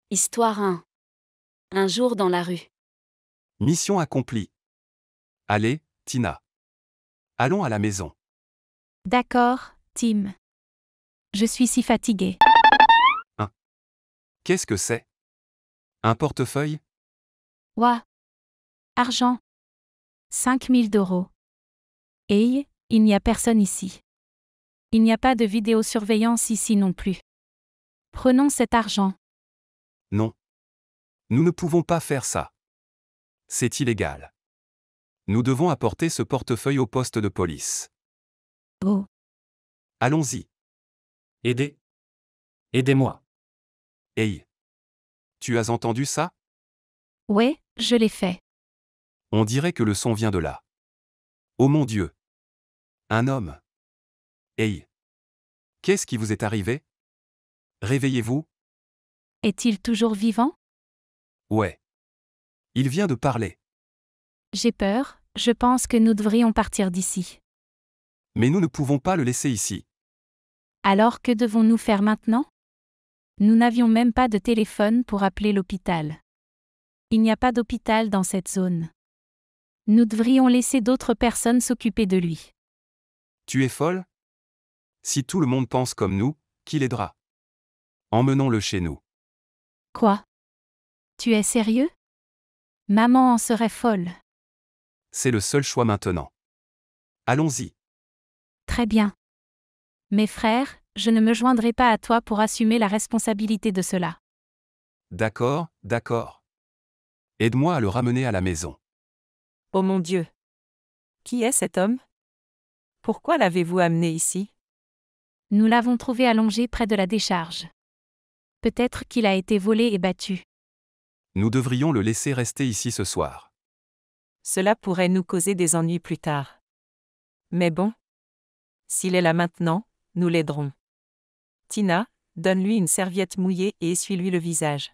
Histoire 1. Un jour dans la rue. Mission accomplie. Allez, Tina. Allons à la maison. D'accord, Tim. Je suis si fatiguée. Qu'est-ce que c'est? Un portefeuille? Ouah. Argent. 5000 €. Hey, il n'y a personne ici. Il n'y a pas de vidéosurveillance ici non plus. Prenons cet argent. Non. Nous ne pouvons pas faire ça. C'est illégal. Nous devons apporter ce portefeuille au poste de police. Oh. Allons-y. Aidez-moi. Hey. Tu as entendu ça? Ouais, je l'ai fait. On dirait que le son vient de là. Oh mon Dieu. Un homme. Hey. Qu'est-ce qui vous est arrivé? Réveillez-vous? Est-il toujours vivant? Ouais. Il vient de parler. J'ai peur, je pense que nous devrions partir d'ici. Mais nous ne pouvons pas le laisser ici. Alors que devons-nous faire maintenant? Nous n'avions même pas de téléphone pour appeler l'hôpital. Il n'y a pas d'hôpital dans cette zone. Nous devrions laisser d'autres personnes s'occuper de lui. Tu es folle? Si tout le monde pense comme nous, qui l'aidera? Emmenons-le chez nous. Quoi? Tu es sérieux? Maman en serait folle. C'est le seul choix maintenant. Allons-y. Très bien. Mes frères, je ne me joindrai pas à toi pour assumer la responsabilité de cela. D'accord, d'accord. Aide-moi à le ramener à la maison. Oh mon Dieu! Qui est cet homme? Pourquoi l'avez-vous amené ici? Nous l'avons trouvé allongé près de la décharge. Peut-être qu'il a été volé et battu. Nous devrions le laisser rester ici ce soir. Cela pourrait nous causer des ennuis plus tard. Mais bon. S'il est là maintenant, nous l'aiderons. Tina, donne-lui une serviette mouillée et essuie-lui le visage.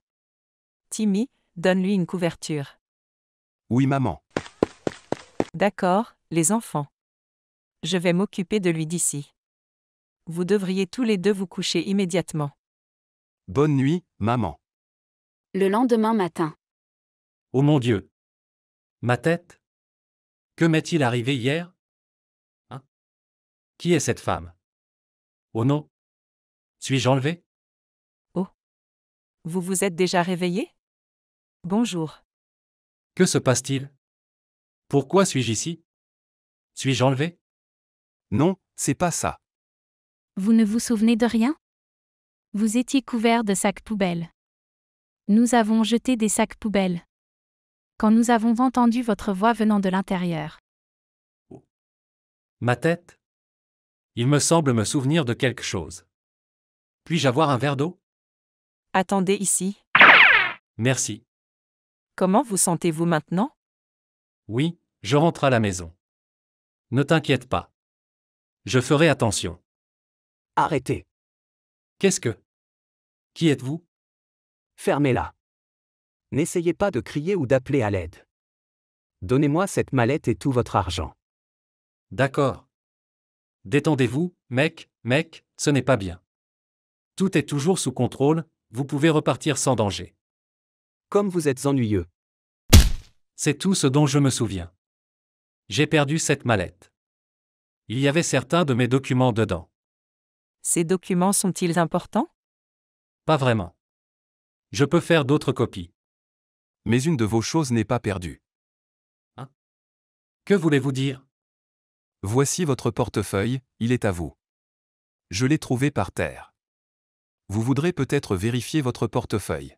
Timmy, donne-lui une couverture. Oui, maman. D'accord, les enfants. Je vais m'occuper de lui d'ici. Vous devriez tous les deux vous coucher immédiatement. Bonne nuit, maman. Le lendemain matin. Oh mon Dieu. Ma tête? Que m'est-il arrivé hier? Qui est cette femme? Oh non. Suis-je enlevé? Vous vous êtes déjà réveillé? Bonjour. Que se passe-t-il? Pourquoi suis-je ici? Suis-je enlevé? Non, c'est pas ça. Vous ne vous souvenez de rien? Vous étiez couvert de sacs poubelles. Nous avons jeté des sacs poubelles. Quand nous avons entendu votre voix venant de l'intérieur. Ma tête? Il me semble me souvenir de quelque chose. Puis-je avoir un verre d'eau? Attendez ici. Merci. Comment vous sentez-vous maintenant? Oui, je rentre à la maison. Ne t'inquiète pas. Je ferai attention. Arrêtez. Qu'est-ce que? Qui êtes-vous? Fermez-la. N'essayez pas de crier ou d'appeler à l'aide. Donnez-moi cette mallette et tout votre argent. D'accord. Détendez-vous, mec, ce n'est pas bien. Tout est toujours sous contrôle, vous pouvez repartir sans danger. Comme vous êtes ennuyeux. C'est tout ce dont je me souviens. J'ai perdu cette mallette. Il y avait certains de mes documents dedans. Ces documents sont-ils importants? Pas vraiment. Je peux faire d'autres copies. Mais une de vos choses n'est pas perdue. Que voulez-vous dire? Voici votre portefeuille, il est à vous. Je l'ai trouvé par terre. Vous voudrez peut-être vérifier votre portefeuille.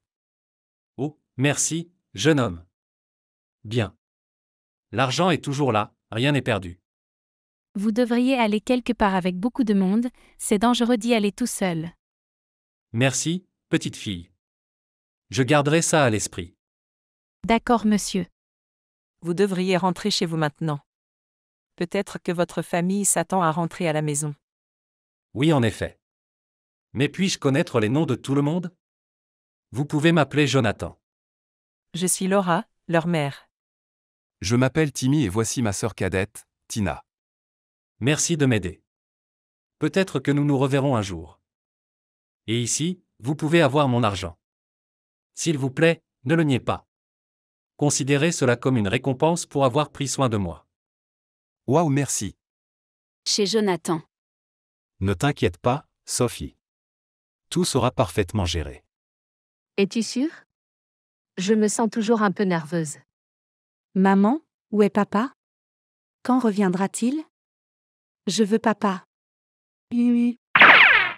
Oh, merci, jeune homme. Bien. L'argent est toujours là, rien n'est perdu. Vous devriez aller quelque part avec beaucoup de monde, c'est dangereux d'y aller tout seul. Merci, petite fille. Je garderai ça à l'esprit. D'accord, monsieur. Vous devriez rentrer chez vous maintenant. Peut-être que votre famille s'attend à rentrer à la maison. Oui, en effet. Mais puis-je connaître les noms de tout le monde? Vous pouvez m'appeler Jonathan. Je suis Laura, leur mère. Je m'appelle Timmy et voici ma sœur cadette, Tina. Merci de m'aider. Peut-être que nous nous reverrons un jour. Et ici, vous pouvez avoir mon argent. S'il vous plaît, ne le niez pas. Considérez cela comme une récompense pour avoir pris soin de moi. Waouh, merci. Chez Jonathan. Ne t'inquiète pas, Sophie. Tout sera parfaitement géré. Es-tu sûre? Je me sens toujours un peu nerveuse. Maman, où est papa? Quand reviendra-t-il? Je veux papa.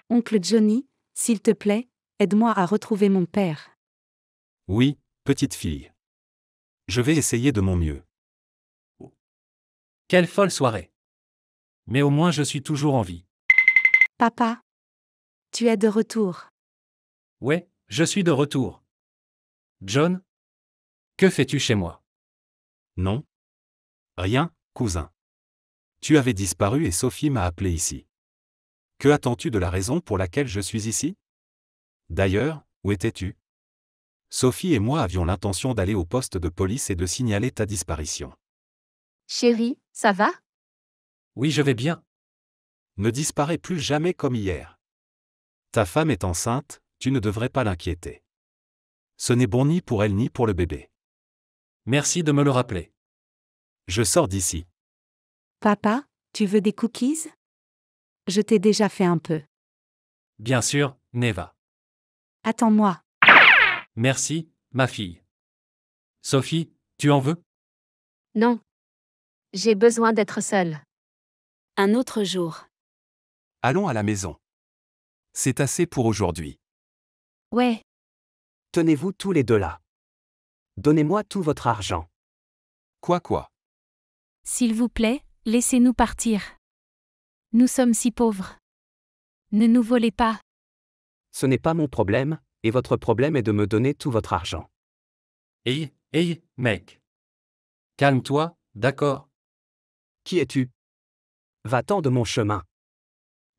Oncle Johnny, s'il te plaît, aide-moi à retrouver mon père. Oui, petite fille. Je vais essayer de mon mieux. Quelle folle soirée. Mais au moins je suis toujours en vie. Papa. Tu es de retour. Ouais, je suis de retour. John? Que fais-tu chez moi? Non? Rien, cousin. Tu avais disparu et Sophie m'a appelé ici. Que attends-tu de la raison pour laquelle je suis ici? D'ailleurs, où étais-tu? Sophie et moi avions l'intention d'aller au poste de police et de signaler ta disparition. Chérie, ça va? Oui, je vais bien. Ne disparais plus jamais comme hier. Ta femme est enceinte, tu ne devrais pas l'inquiéter. Ce n'est bon ni pour elle ni pour le bébé. Merci de me le rappeler. Je sors d'ici. Papa, tu veux des cookies? Je t'ai déjà fait un peu. Bien sûr, Neva. Attends-moi. Merci, ma fille. Sophie, tu en veux? Non. J'ai besoin d'être seule. Un autre jour. Allons à la maison. C'est assez pour aujourd'hui. Ouais, Tenez-vous tous les deux là. Donnez-moi tout votre argent. Quoi? s'il vous plaît, laissez-nous partir. Nous sommes si pauvres. Ne nous volez pas. Ce n'est pas mon problème, et votre problème est de me donner tout votre argent. Hey, mec. Calme-toi, d'accord? Qui es-tu? Va-t'en de mon chemin.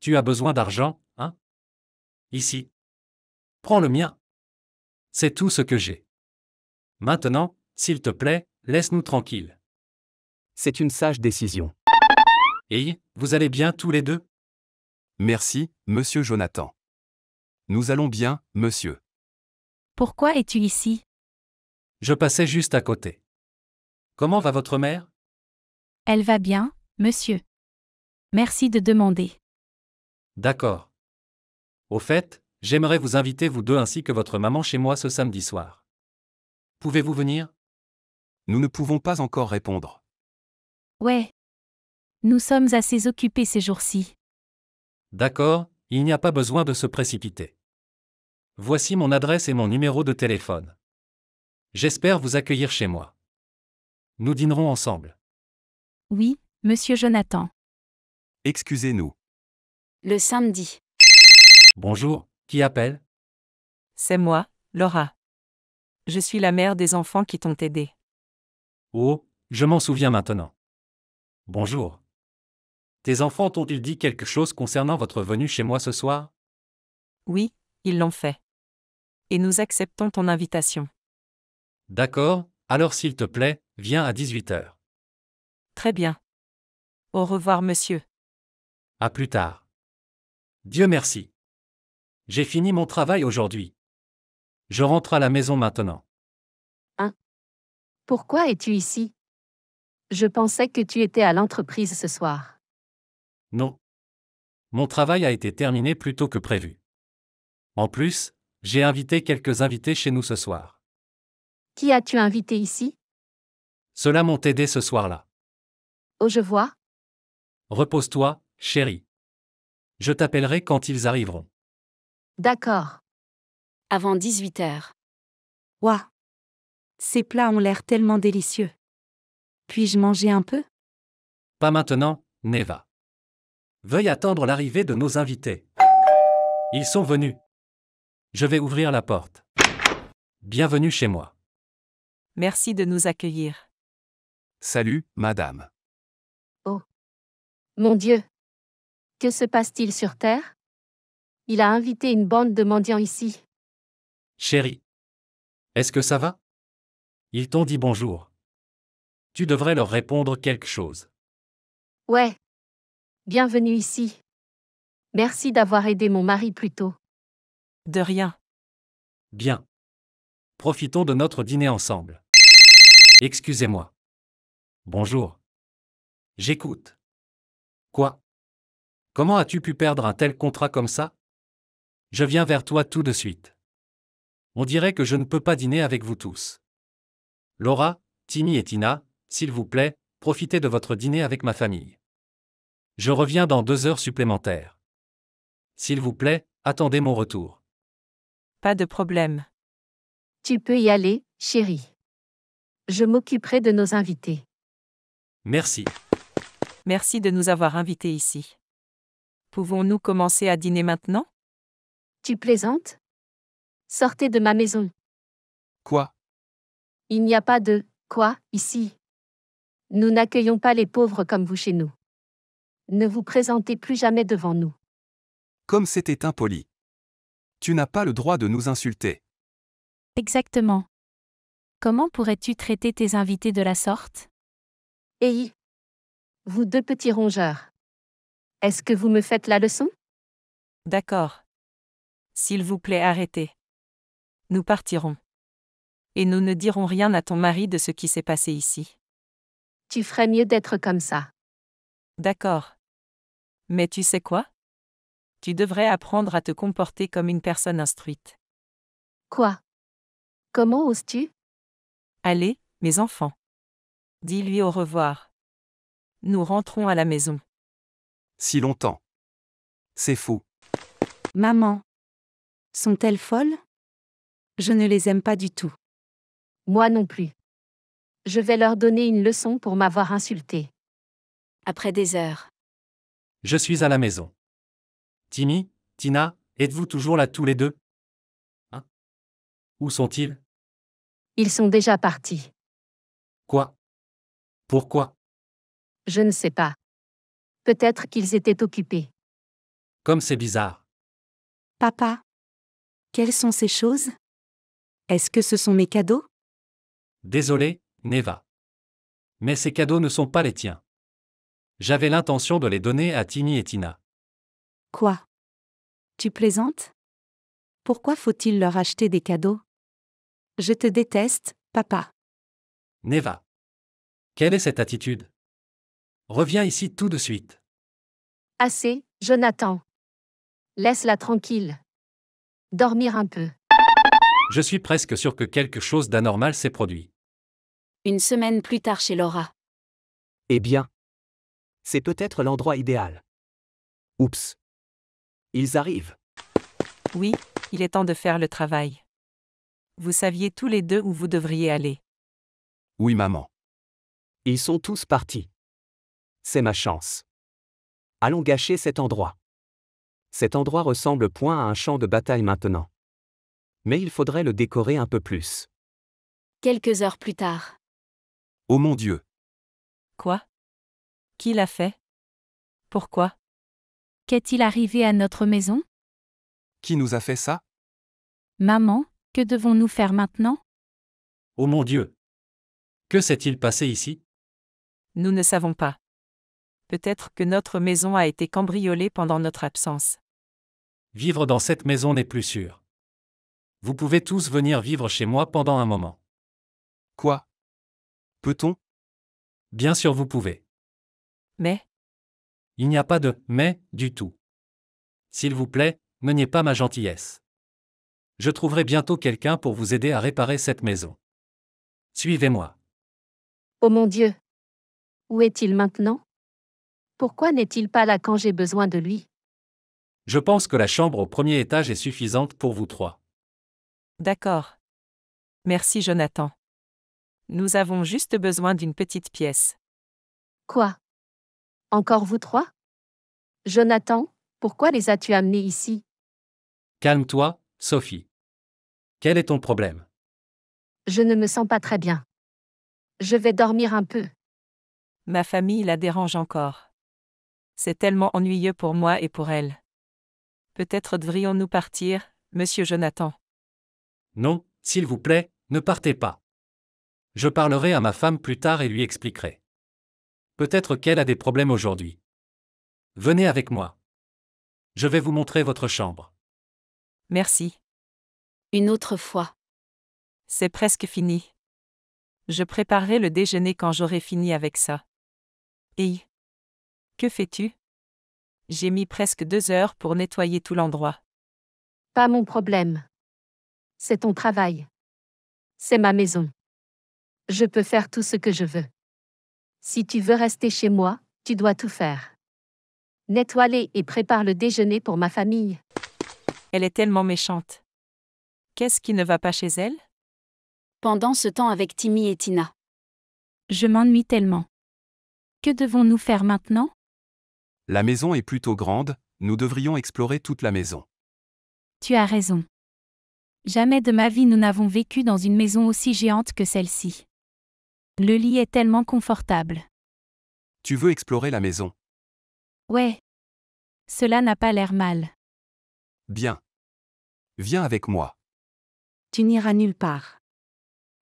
Tu as besoin d'argent, hein? Ici. Prends le mien. C'est tout ce que j'ai. Maintenant, s'il te plaît, laisse-nous tranquilles. C'est une sage décision. Hey, vous allez bien tous les deux? Merci, monsieur Jonathan. Nous allons bien, monsieur. Pourquoi es-tu ici? Je passais juste à côté. Comment va votre mère? Elle va bien, monsieur. Merci de demander. D'accord. Au fait, j'aimerais vous inviter vous deux ainsi que votre maman chez moi ce samedi soir. Pouvez-vous venir? Nous ne pouvons pas encore répondre. Ouais. Nous sommes assez occupés ces jours-ci. D'accord, il n'y a pas besoin de se précipiter. Voici mon adresse et mon numéro de téléphone. J'espère vous accueillir chez moi. Nous dînerons ensemble. Oui, monsieur Jonathan. Excusez-nous. Le samedi. Bonjour, qui appelle? C'est moi, Laura. Je suis la mère des enfants qui t'ont aidé. Oh, je m'en souviens maintenant. Bonjour. Tes enfants t'ont-ils dit quelque chose concernant votre venue chez moi ce soir? Oui, ils l'ont fait. Et nous acceptons ton invitation. D'accord, alors s'il te plaît, viens à 18h. Très bien. Au revoir, monsieur. À plus tard. Dieu merci. J'ai fini mon travail aujourd'hui. Je rentre à la maison maintenant. Pourquoi es-tu ici? Je pensais que tu étais à l'entreprise ce soir. Non. Mon travail a été terminé plus tôt que prévu. En plus, j'ai invité quelques invités chez nous ce soir. Qui as-tu invité ici? Ceux-là m'ont aidé ce soir-là. Oh, je vois. Repose-toi, chérie. Je t'appellerai quand ils arriveront. D'accord. Avant 18h. Ouah. Ces plats ont l'air tellement délicieux. Puis-je manger un peu? Pas maintenant, Neva. Veuille attendre l'arrivée de nos invités. Ils sont venus. Je vais ouvrir la porte. Bienvenue chez moi. Merci de nous accueillir. Salut, madame. Mon Dieu. Que se passe-t-il sur Terre? Il a invité une bande de mendiants ici. Chérie. Est-ce que ça va? Ils t'ont dit bonjour. Tu devrais leur répondre quelque chose. Ouais. Bienvenue ici. Merci d'avoir aidé mon mari plus tôt. De rien. Bien. Profitons de notre dîner ensemble. Excusez-moi. Bonjour. J'écoute. Quoi? Comment as-tu pu perdre un tel contrat comme ça? Je viens vers toi tout de suite. On dirait que je ne peux pas dîner avec vous tous. Laura, Timmy et Tina, s'il vous plaît, profitez de votre dîner avec ma famille. Je reviens dans 2 heures supplémentaires. S'il vous plaît, attendez mon retour. Pas de problème. Tu peux y aller, chérie. Je m'occuperai de nos invités. Merci. Merci de nous avoir invités ici. Pouvons-nous commencer à dîner maintenant? Tu plaisantes? Sortez de ma maison. Quoi? Il n'y a pas de « quoi » ici. Nous n'accueillons pas les pauvres comme vous chez nous. Ne vous présentez plus jamais devant nous. Comme c'était impoli. Tu n'as pas le droit de nous insulter. Exactement. Comment pourrais-tu traiter tes invités de la sorte? Et vous 2 petits rongeurs. Est-ce que vous me faites la leçon? D'accord. S'il vous plaît, arrêtez. Nous partirons. Et nous ne dirons rien à ton mari de ce qui s'est passé ici. Tu ferais mieux d'être comme ça. D'accord. Mais tu sais quoi? Tu devrais apprendre à te comporter comme une personne instruite. Quoi? Comment oses-tu? Allez, mes enfants. Dis-lui au revoir. Nous rentrons à la maison. Si longtemps. C'est fou. Maman. Sont-elles folles? Je ne les aime pas du tout. Moi non plus. Je vais leur donner une leçon pour m'avoir insulté. Après des heures. Je suis à la maison. Timmy, Tina, êtes-vous toujours là tous les deux? Hein? Où sont-ils? Ils sont déjà partis. Quoi? Pourquoi? Je ne sais pas. Peut-être qu'ils étaient occupés. Comme c'est bizarre. Papa. Quelles sont ces choses? Est-ce que ce sont mes cadeaux? Désolé, Neva. Mais ces cadeaux ne sont pas les tiens. J'avais l'intention de les donner à Timmy et Tina. Quoi? Tu plaisantes? Pourquoi faut-il leur acheter des cadeaux? Je te déteste, papa. Neva. Quelle est cette attitude? Reviens ici tout de suite. Assez, Jonathan. Laisse-la tranquille. Dormir un peu. Je suis presque sûr que quelque chose d'anormal s'est produit. Une semaine plus tard chez Laura. Eh bien. C'est peut-être l'endroit idéal. Oups. Ils arrivent. Oui, il est temps de faire le travail. Vous saviez tous les 2 où vous devriez aller. Oui, maman. Ils sont tous partis. C'est ma chance. Allons gâcher cet endroit. Cet endroit ressemble point à un champ de bataille maintenant. Mais il faudrait le décorer un peu plus. Quelques heures plus tard. Oh mon Dieu. Quoi? Qui l'a fait? Pourquoi? Qu'est-il arrivé à notre maison? Qui nous a fait ça? Maman, que devons-nous faire maintenant? Oh mon Dieu! Que s'est-il passé ici? Nous ne savons pas. Peut-être que notre maison a été cambriolée pendant notre absence. Vivre dans cette maison n'est plus sûr. Vous pouvez tous venir vivre chez moi pendant un moment. Quoi? Peut-on? Bien sûr vous pouvez. Mais, Il n'y a pas de « mais » du tout. S'il vous plaît, ne niez pas ma gentillesse. Je trouverai bientôt quelqu'un pour vous aider à réparer cette maison. Suivez-moi. Oh mon Dieu! Où est-il maintenant? Pourquoi n'est-il pas là quand j'ai besoin de lui? Je pense que la chambre au premier étage est suffisante pour vous 3. d'accord. Merci Jonathan. Nous avons juste besoin d'une petite pièce. Quoi? Encore vous 3? Jonathan, pourquoi les as-tu amenés ici? Calme-toi, Sophie. Quel est ton problème? Je ne me sens pas très bien. Je vais dormir un peu. Ma famille la dérange encore. C'est tellement ennuyeux pour moi et pour elle. Peut-être devrions-nous partir, monsieur Jonathan. Non, s'il vous plaît, ne partez pas. Je parlerai à ma femme plus tard et lui expliquerai. Peut-être qu'elle a des problèmes aujourd'hui. Venez avec moi. Je vais vous montrer votre chambre. Merci. Une autre fois. C'est presque fini. Je préparerai le déjeuner quand j'aurai fini avec ça. Et que fais-tu? J'ai mis presque 2 heures pour nettoyer tout l'endroit. Pas mon problème. C'est ton travail. C'est ma maison. Je peux faire tout ce que je veux. Si tu veux rester chez moi, tu dois tout faire. Nettoie-les et prépare le déjeuner pour ma famille. Elle est tellement méchante. Qu'est-ce qui ne va pas chez elle? Pendant ce temps avec Timmy et Tina. Je m'ennuie tellement. Que devons-nous faire maintenant? La maison est plutôt grande, nous devrions explorer toute la maison. Tu as raison. Jamais de ma vie nous n'avons vécu dans une maison aussi géante que celle-ci. Le lit est tellement confortable. Tu veux explorer la maison? Ouais. Cela n'a pas l'air mal. Bien. Viens avec moi. Tu n'iras nulle part.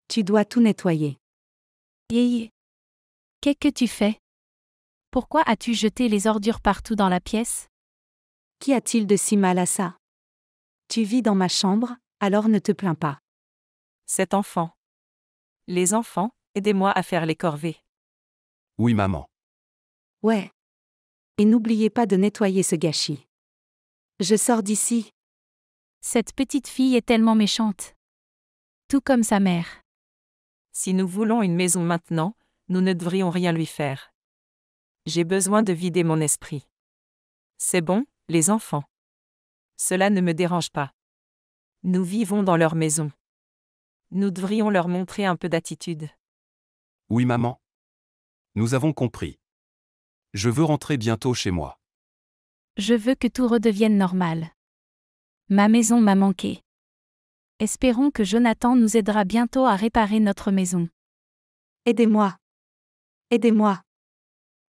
Tu dois tout nettoyer. Yé. Qu'est-ce que tu fais? Pourquoi as-tu jeté les ordures partout dans la pièce? Qu'y a-t-il de si mal à ça? Tu vis dans ma chambre, alors ne te plains pas. Cet enfant. Les enfants, aidez-moi à faire les corvées. Oui, maman. Ouais. Et n'oubliez pas de nettoyer ce gâchis. Je sors d'ici. Cette petite fille est tellement méchante. Tout comme sa mère. Si nous voulons une maison maintenant, nous ne devrions rien lui faire. J'ai besoin de vider mon esprit. C'est bon, les enfants. Cela ne me dérange pas. Nous vivons dans leur maison. Nous devrions leur montrer un peu d'attitude. Oui, maman. Nous avons compris. Je veux rentrer bientôt chez moi. Je veux que tout redevienne normal. Ma maison m'a manqué. Espérons que Jonathan nous aidera bientôt à réparer notre maison. Aidez-moi. Aidez-moi.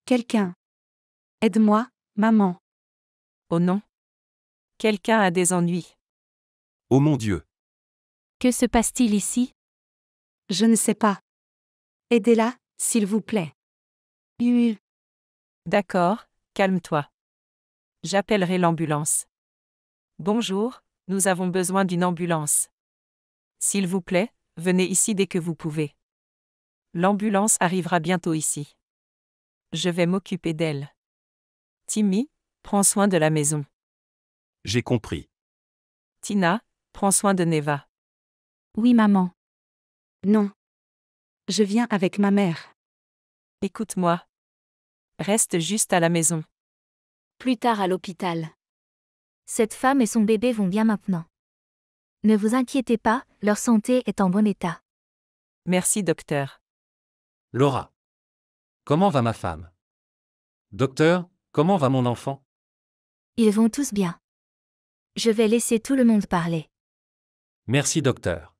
Quelqu'un. Aide-moi, maman. Oh non. Quelqu'un a des ennuis. Oh mon Dieu. Que se passe-t-il ici? Je ne sais pas. Aidez-la, s'il vous plaît. D'accord, calme-toi. J'appellerai l'ambulance. Bonjour, nous avons besoin d'une ambulance. S'il vous plaît, venez ici dès que vous pouvez. L'ambulance arrivera bientôt ici. Je vais m'occuper d'elle. Timmy, prends soin de la maison. J'ai compris. Tina, prends soin de Neva. Oui, maman. Non. Je viens avec ma mère. Écoute-moi. Reste juste à la maison. Plus tard à l'hôpital. Cette femme et son bébé vont bien maintenant. Ne vous inquiétez pas, leur santé est en bon état. Merci, docteur. Laura. Comment va ma femme? Docteur, comment va mon enfant? Ils vont tous bien. Je vais laisser tout le monde parler. Merci, docteur.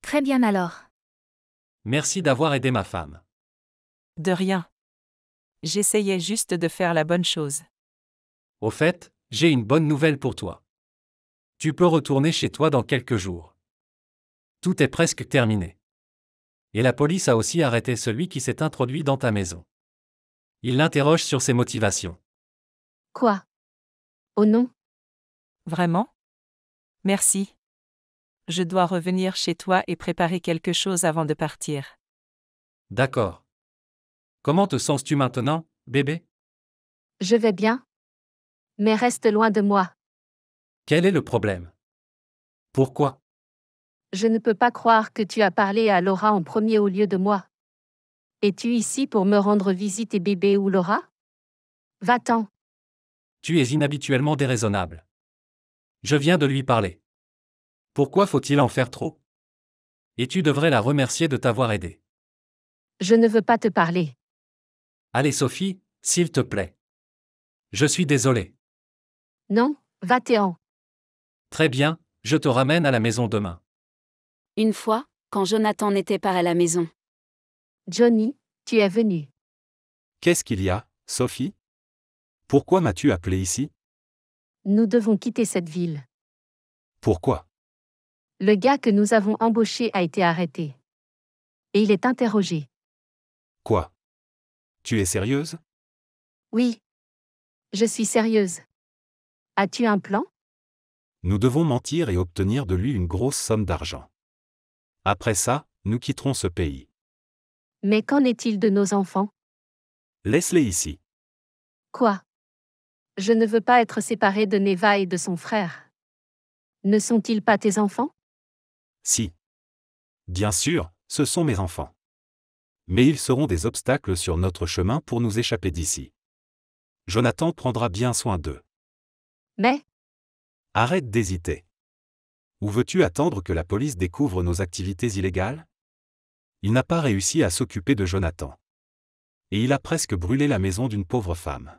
Très bien alors. Merci d'avoir aidé ma femme. De rien. J'essayais juste de faire la bonne chose. Au fait, j'ai une bonne nouvelle pour toi. Tu peux retourner chez toi dans quelques jours. Tout est presque terminé. Et la police a aussi arrêté celui qui s'est introduit dans ta maison. Il l'interroge sur ses motivations. Quoi? Oh non? Vraiment? Merci. Je dois revenir chez toi et préparer quelque chose avant de partir. D'accord. Comment te sens-tu maintenant, bébé? Je vais bien. Mais reste loin de moi. Quel est le problème? Pourquoi? Je ne peux pas croire que tu as parlé à Laura en premier au lieu de moi. Es-tu ici pour me rendre visite et bébé ou Laura? Va-t'en. Tu es inhabituellement déraisonnable. Je viens de lui parler. Pourquoi faut-il en faire trop? Et tu devrais la remercier de t'avoir aidé. Je ne veux pas te parler. Allez Sophie, s'il te plaît. Je suis désolé. Non, va-t'en. Très bien, je te ramène à la maison demain. Une fois, quand Jonathan n'était pas à la maison. Johnny, tu es venu. Qu'est-ce qu'il y a, Sophie? Pourquoi m'as-tu appelé ici? Nous devons quitter cette ville. Pourquoi? Le gars que nous avons embauché a été arrêté. Et il est interrogé. Quoi? Tu es sérieuse? Oui. Je suis sérieuse. As-tu un plan? Nous devons mentir et obtenir de lui une grosse somme d'argent. Après ça, nous quitterons ce pays. Mais qu'en est-il de nos enfants? Laisse-les ici. Quoi? Je ne veux pas être séparée de Neva et de son frère. Ne sont-ils pas tes enfants? Si. Bien sûr, ce sont mes enfants. Mais ils seront des obstacles sur notre chemin pour nous échapper d'ici. Jonathan prendra bien soin d'eux. Mais, Arrête d'hésiter. Ou veux-tu attendre que la police découvre nos activités illégales? Il n'a pas réussi à s'occuper de Jonathan. Et il a presque brûlé la maison d'une pauvre femme.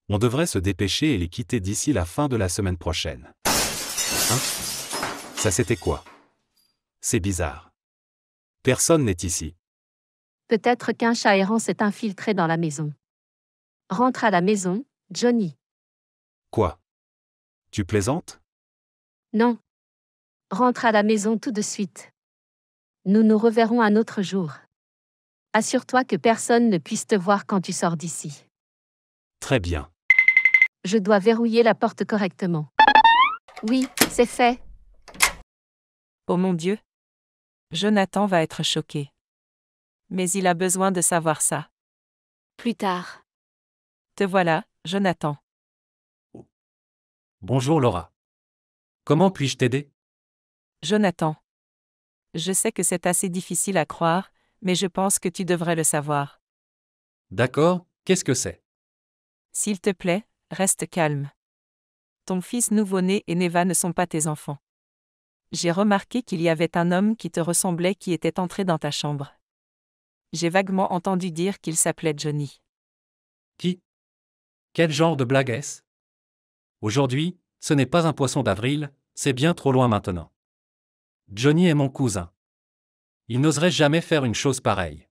On devrait se dépêcher et les quitter d'ici la fin de la semaine prochaine. Hein? Ça c'était quoi? C'est bizarre. Personne n'est ici. peut-être qu'un chat errant s'est infiltré dans la maison. Rentre à la maison, Johnny. Quoi? Tu plaisantes? Non. Rentre à la maison tout de suite. Nous nous reverrons un autre jour. Assure-toi que personne ne puisse te voir quand tu sors d'ici. Très bien. Je dois verrouiller la porte correctement. Oui, c'est fait. Oh mon Dieu! Jonathan va être choqué. Mais il a besoin de savoir ça. Plus tard. Te voilà, Jonathan. Bonjour Laura. Comment puis-je t'aider? Jonathan. Je sais que c'est assez difficile à croire, mais je pense que tu devrais le savoir. D'accord, qu'est-ce que c'est? S'il te plaît, reste calme. Ton fils nouveau-né et Neva ne sont pas tes enfants. J'ai remarqué qu'il y avait un homme qui te ressemblait qui était entré dans ta chambre. J'ai vaguement entendu dire qu'il s'appelait Johnny. Qui? Quel genre de blague est-ce? Aujourd'hui, ce n'est pas un poisson d'avril, c'est bien trop loin maintenant. Johnny est mon cousin. Il n'oserait jamais faire une chose pareille.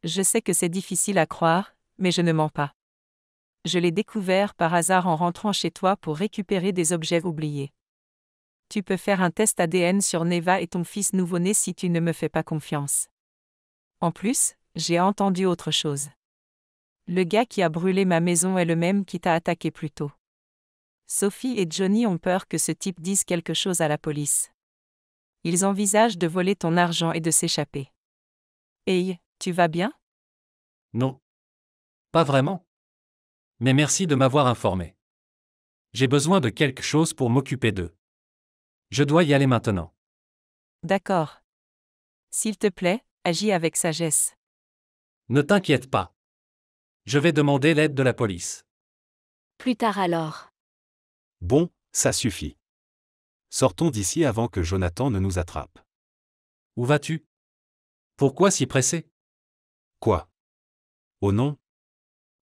Je sais que c'est difficile à croire, mais je ne mens pas. Je l'ai découvert par hasard en rentrant chez toi pour récupérer des objets oubliés. Tu peux faire un test ADN sur Neva et ton fils nouveau-né si tu ne me fais pas confiance. En plus, j'ai entendu autre chose. Le gars qui a brûlé ma maison est le même qui t'a attaqué plus tôt. Sophie et Johnny ont peur que ce type dise quelque chose à la police. Ils envisagent de voler ton argent et de s'échapper. Hey, tu vas bien? Non. Pas vraiment. Mais merci de m'avoir informé. J'ai besoin de quelque chose pour m'occuper d'eux. Je dois y aller maintenant. D'accord. S'il te plaît, agis avec sagesse. Ne t'inquiète pas. Je vais demander l'aide de la police. Plus tard alors. Bon, ça suffit. Sortons d'ici avant que Jonathan ne nous attrape. Où vas-tu? Pourquoi si pressé? Quoi? Oh non?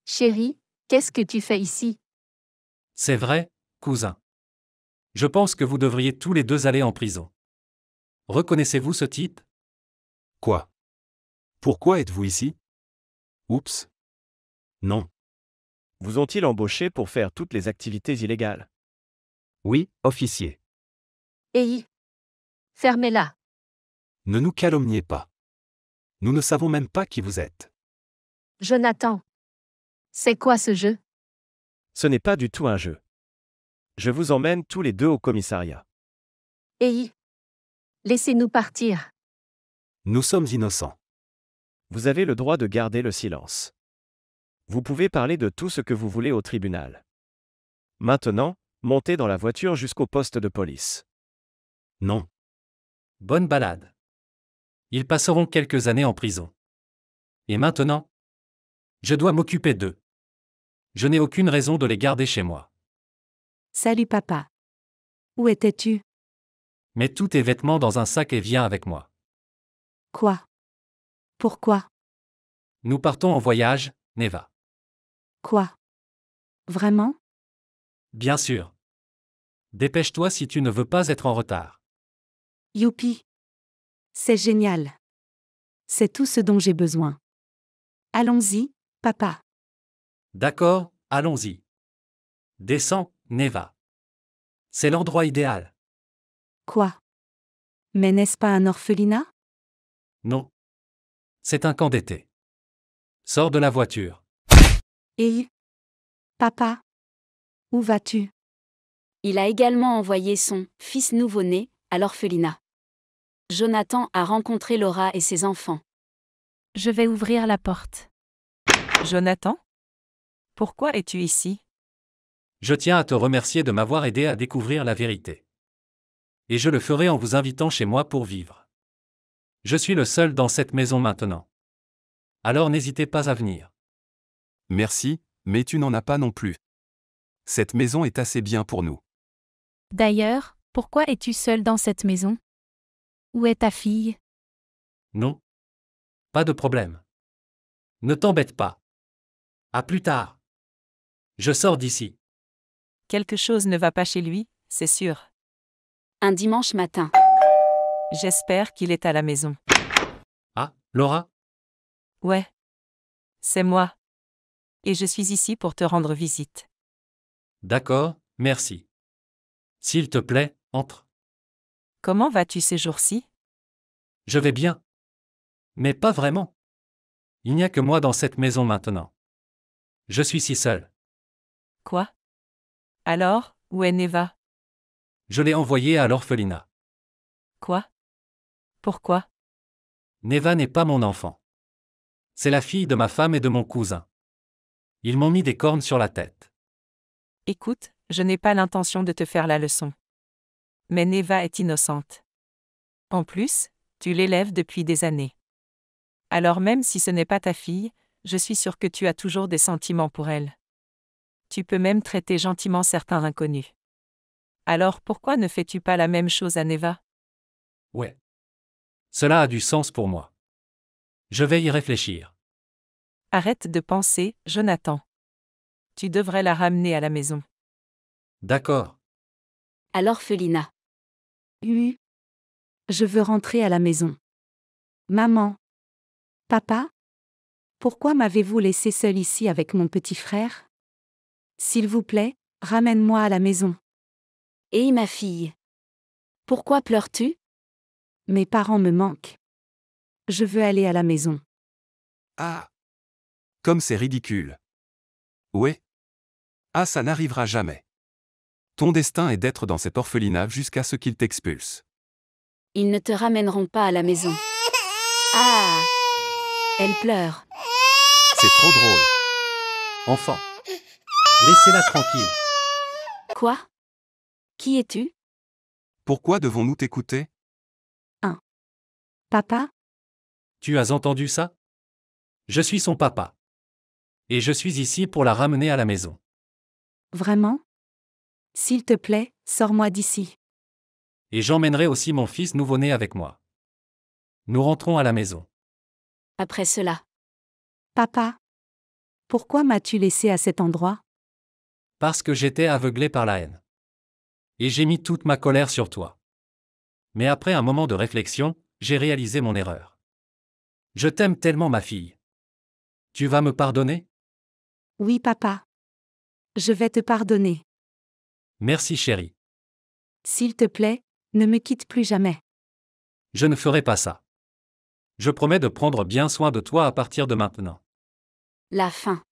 Chérie, qu'est-ce que tu fais ici? C'est vrai, cousin. Je pense que vous devriez tous les deux aller en prison. Reconnaissez-vous ce type? Quoi? Pourquoi êtes-vous ici? Oups. Non. Vous ont-ils embauché pour faire toutes les activités illégales? Oui, officier. Hey! Fermez-la. Ne nous calomniez pas. Nous ne savons même pas qui vous êtes. Jonathan. C'est quoi ce jeu? Ce n'est pas du tout un jeu. Je vous emmène tous les deux au commissariat. Hey! Laissez-nous partir. Nous sommes innocents. Vous avez le droit de garder le silence. Vous pouvez parler de tout ce que vous voulez au tribunal. Maintenant, montez dans la voiture jusqu'au poste de police. Non. Bonne balade. Ils passeront quelques années en prison. Et maintenant? Je dois m'occuper d'eux. Je n'ai aucune raison de les garder chez moi. Salut papa. Où étais-tu? Mets tous tes vêtements dans un sac et viens avec moi. Quoi? Pourquoi? Nous partons en voyage, Neva. Quoi? Vraiment? Bien sûr. Dépêche-toi si tu ne veux pas être en retard. Youpi! C'est génial. C'est tout ce dont j'ai besoin. Allons-y, papa. D'accord, allons-y. Descends, Neva. C'est l'endroit idéal. Quoi? Mais n'est-ce pas un orphelinat? Non. C'est un camp d'été. Sors de la voiture. Et... Papa? Où vas-tu? Il a également envoyé son fils nouveau-né à l'orphelinat. Jonathan a rencontré Laura et ses enfants. Je vais ouvrir la porte. Jonathan? Pourquoi es-tu ici? Je tiens à te remercier de m'avoir aidé à découvrir la vérité. Et je le ferai en vous invitant chez moi pour vivre. Je suis le seul dans cette maison maintenant. Alors n'hésitez pas à venir. Merci, mais tu n'en as pas non plus. Cette maison est assez bien pour nous. D'ailleurs, pourquoi es-tu seul dans cette maison? Où est ta fille? Non. Pas de problème. Ne t'embête pas. À plus tard. Je sors d'ici. Quelque chose ne va pas chez lui, c'est sûr. Un dimanche matin. J'espère qu'il est à la maison. Ah, Laura? Ouais. C'est moi. Et je suis ici pour te rendre visite. D'accord, merci. S'il te plaît, entre. Comment vas-tu ces jours-ci? Je vais bien. Mais pas vraiment. Il n'y a que moi dans cette maison maintenant. Je suis si seul. Quoi? Alors, où est Neva? Je l'ai envoyée à l'orphelinat. Quoi? Pourquoi? Neva n'est pas mon enfant. C'est la fille de ma femme et de mon cousin. Ils m'ont mis des cornes sur la tête. Écoute, je n'ai pas l'intention de te faire la leçon. Mais Neva est innocente. En plus, tu l'élèves depuis des années. Alors même si ce n'est pas ta fille, je suis sûre que tu as toujours des sentiments pour elle. Tu peux même traiter gentiment certains inconnus. Alors pourquoi ne fais-tu pas la même chose à Neva? Ouais. Cela a du sens pour moi. Je vais y réfléchir. Arrête de penser, Jonathan. Tu devrais la ramener à la maison. D'accord. À l'orphelinat. Je veux rentrer à la maison. Maman. Papa? Pourquoi m'avez-vous laissé seul ici avec mon petit frère? S'il vous plaît, ramène-moi à la maison. Et ma fille? Pourquoi pleures-tu? Mes parents me manquent. Je veux aller à la maison. Ah! Comme c'est ridicule. Ouais. Ah, ça n'arrivera jamais. Ton destin est d'être dans cet orphelinat jusqu'à ce qu'ils t'expulsent. Ils ne te ramèneront pas à la maison. Ah! Elle pleure. C'est trop drôle. Enfant. Laissez-la tranquille. Quoi? Qui es-tu? Pourquoi devons-nous t'écouter? Papa? Tu as entendu ça? Je suis son papa. Et je suis ici pour la ramener à la maison. Vraiment? S'il te plaît, sors-moi d'ici. Et j'emmènerai aussi mon fils nouveau-né avec moi. Nous rentrons à la maison. Après cela. Papa? Pourquoi m'as-tu laissé à cet endroit? Parce que j'étais aveuglé par la haine. Et j'ai mis toute ma colère sur toi. Mais après un moment de réflexion, j'ai réalisé mon erreur. Je t'aime tellement, ma fille. Tu vas me pardonner? Oui, papa. Je vais te pardonner. Merci, chérie. S'il te plaît, ne me quitte plus jamais. Je ne ferai pas ça. Je promets de prendre bien soin de toi à partir de maintenant. La fin.